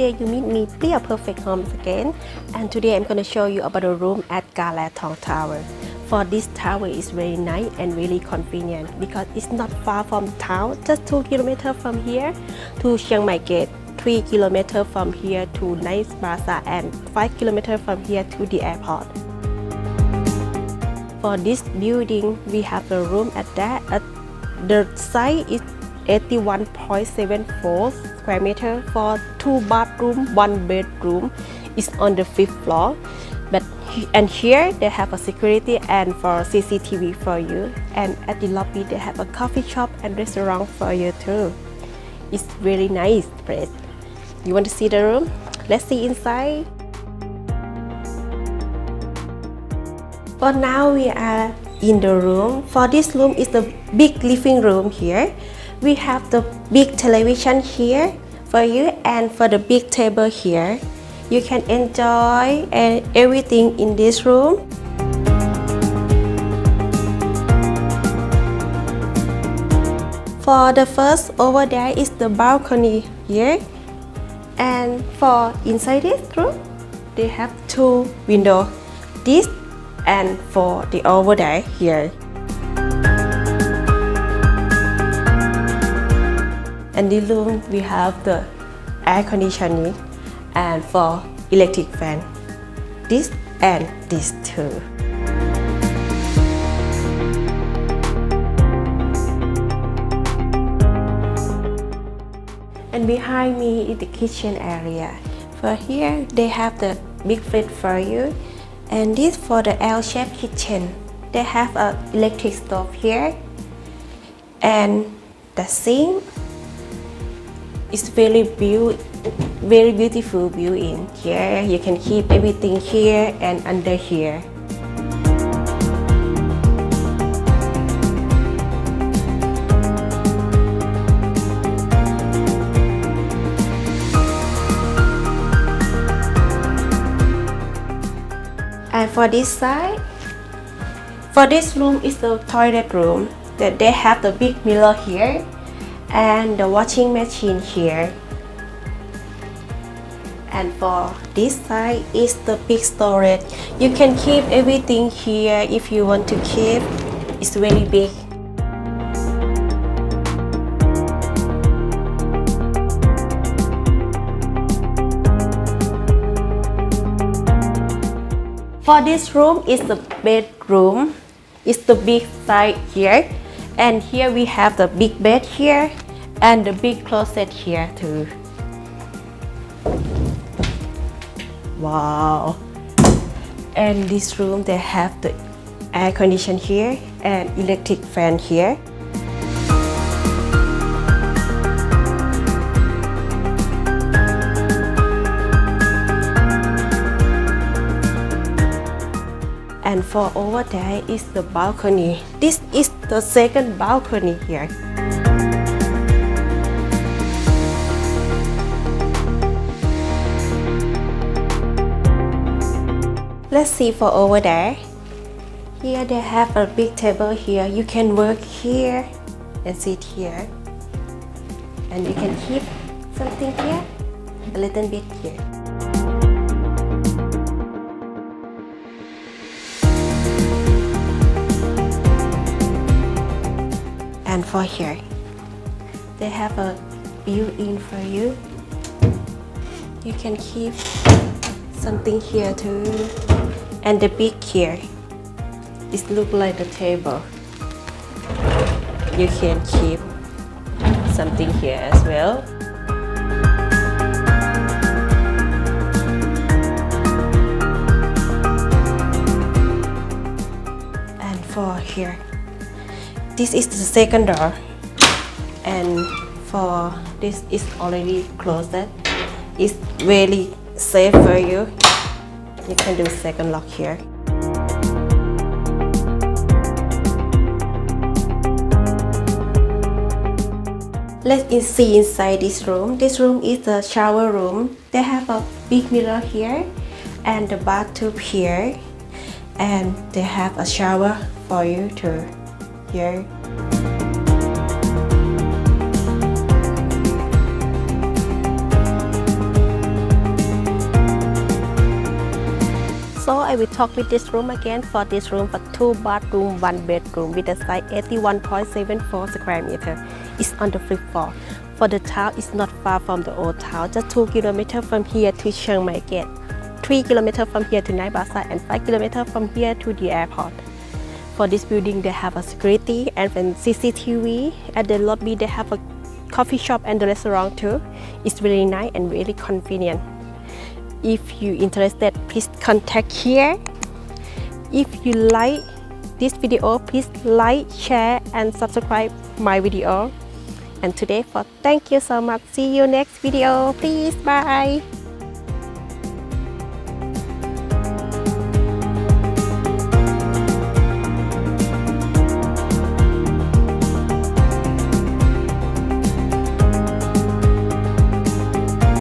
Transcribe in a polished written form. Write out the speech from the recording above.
Today you meet me, Praew Perfect Homes again, and today I'm going to show you about a room at Galare Thong Tower. For this tower is very nice and really convenient because it's not far from the town, just 2 kilometers from here to Chiang Mai Gate, 3 kilometers from here to Nice Plaza, and 5 kilometers from here to the airport. For this building, we have a room at that. The size is 81.74 square meter for 2 bathroom, 1 bedroom. It's on the 5th floor. And here they have a security and for CCTV for you. And at the lobby they have a coffee shop and restaurant for you too. It's really nice place. You want to see the room? Let's see inside. For now we are in the room. For this room is the big living room here. We have the big television here for you and for the big table here. You can enjoy everything in this room. For the first over there is the balcony here. And for inside this room, they have 2 windows. This and for the over there here. And the room we have the air conditioning and for electric fan. This and this too. And behind me is the kitchen area. For here they have the big fridge for you. And this for the L-shaped kitchen. They have an electric stove here. And the sink is very beautiful built-in here. You can keep everything here and under here. And for this side, for this room is the toilet room. That they have the big mirror here and the washing machine here. And for this side is the big storage. You can keep everything here if you want to keep. It's very big. For this room is the bedroom. It's the big side here. And here we have the big bed here and the big closet here too. Wow! And this room they have the air condition here and electric fan here. And for over there is the balcony. This is the second balcony here. Let's see for over there. Here they have a big table here. You can work here and sit here. And you can keep something here, a little bit here. And for here, they have a built-in for you. You can keep something here too. And the big here, it looks like a table. You can keep something here as well. And for here, this is the second door, and for this is already closed. It's really safe for you. You can do second lock here. Let's see inside this room. This room is the shower room. They have a big mirror here and the bathtub here, and they have a shower for you too here. I will talk with this room again. For this room, for 2 bathroom, 1 bedroom with a size 81.74 square meter. It's on the 5th floor. For the town, it's not far from the old town, just 2 kilometers from here to Chiang Mai Gate, 3 kilometers from here to Nai Bazaar, and 5 kilometers from here to the airport. For this building, they have a security and CCTV. At the lobby, they have a coffee shop and the restaurant too. It's really nice and really convenient. If you're interested, please contact here. If you like this video, please like, share, and subscribe my video. And today, thank you so much. See you next video. Please, bye.